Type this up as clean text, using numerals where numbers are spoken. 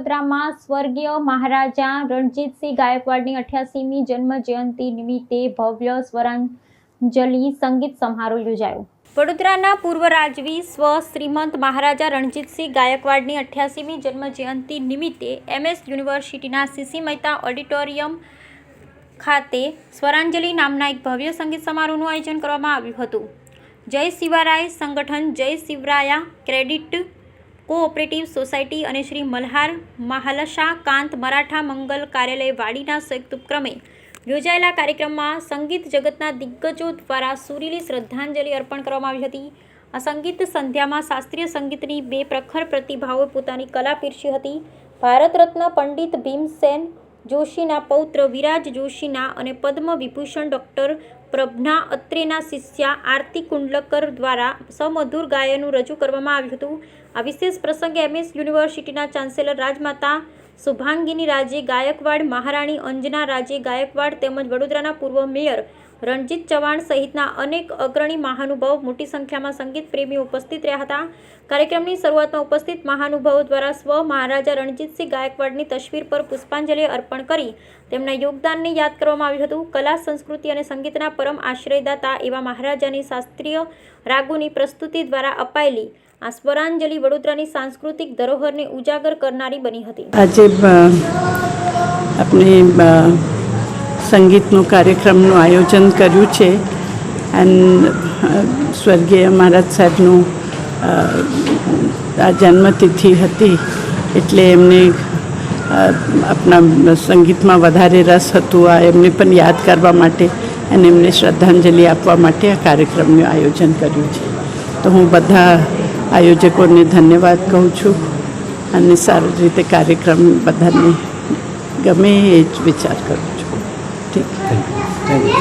વડોદરામાં સ્વર્ગીય મહારાજા રણજીતસિંહ ગાયકવાડની 88મી જન્મ જયંતિ નિમિત્તે ભવ્ય સ્વરાંજલિ સંગીત સમારોહ યોજાયો। વડોદરાના પૂર્વ રાજવી સ્વ શ્રીમંત મહારાજા રણજીતસિંહ ગાયકવાડની 88મી જન્મ જયંતિ નિમિત્તે MS યુનિવર્સિટીના CC મહેતા ઓડિટોરિયમ ખાતે સ્વરાંજલિ નામના એક ભવ્ય સંગીત સમારોહનું આયોજન કરવામાં આવ્યું હતું। જય શિવરાય સંગઠન, જય શિવરાયા ક્રેડિટ કોઓપરેટિવ સોસાયટી અને શ્રી મલ્હાર મહાલશા કાંત મરાઠા મંગલ કાર્યાલય વાડીના સંયુક્ત ઉપક્રમે યોજાયેલા કાર્યક્રમમાં સંગીત જગતના દિગ્ગજો દ્વારા સુરીલી શ્રદ્ધાંજલિ અર્પણ કરવામાં આવી હતી। આ સંગીત સંધ્યામાં શાસ્ત્રીય સંગીતની બે પ્રખર પ્રતિભાઓએ પોતાની કલા પીરસી હતી। ભારત રત્ન પંડિત ભીમસેન જોશીના પૌત્ર વિરાજ જોશીના અને પદ્મ વિભૂષણ ડૉક્ટર પ્રભના અત્રેના શિષ્યા આરતી કુંડલકર દ્વારા સમધુર ગાયનનું રજૂ કરવામાં આવ્યું હતું। આ વિશેષ પ્રસંગે MS યુનિવર્સિટીના ચાન્સેલર રાજમાતા શુભાંગીની રાજે ગાયકવાડ, મહારાણી અંજના રાજે ગાયકવાડ તેમજ વડોદરાના પૂર્વ મેયર રણજીત ચૌહાણ સહિતના અનેક અગ્રણી મહાનુભાવો મોટી સંખ્યામાં સંગીત પ્રેમીઓ ઉપસ્થિત રહ્યા હતા। કાર્યક્રમની શરૂઆતમાં ઉપસ્થિત મહાનુભાવો દ્વારા સ્વ મહારાજા રણજીતસિંહ ગાયકવાડની તસવીર પર પુષ્પાંજલિ અર્પણ કરી તેમના યોગદાનને યાદ કરવામાં આવ્યું હતું। કલા, સંસ્કૃતિ અને સંગીતના પરમ આશ્રયદાતા એવા મહારાજાની શાસ્ત્રીય રાગોની પ્રસ્તુતિ દ્વારા અપાયેલી આ સ્વરાંજલિ વડોદરાની સાંસ્કૃતિક ધરોહરને ઉજાગર કરનારી બની હતી। આજે આપણે સંગીતનું કાર્યક્રમનું આયોજન કર્યું છે એન્ડ સ્વર્ગીય મહારાજ સાહેબનું આ જન્મતિથિ હતી એટલે એમને આપણા સંગીતમાં વધારે રસ હતું। આ એમને પણ યાદ કરવા માટે અને એમને શ્રદ્ધાંજલિ આપવા માટે આ કાર્યક્રમનું આયોજન કર્યું છે। તો હું બધા આયોજકોને ધન્યવાદ કહું છું અને સારી રીતે કાર્યક્રમ બધાને ગમે એ જ વિચાર કરું છું। ઠીક, થેન્ક યુ।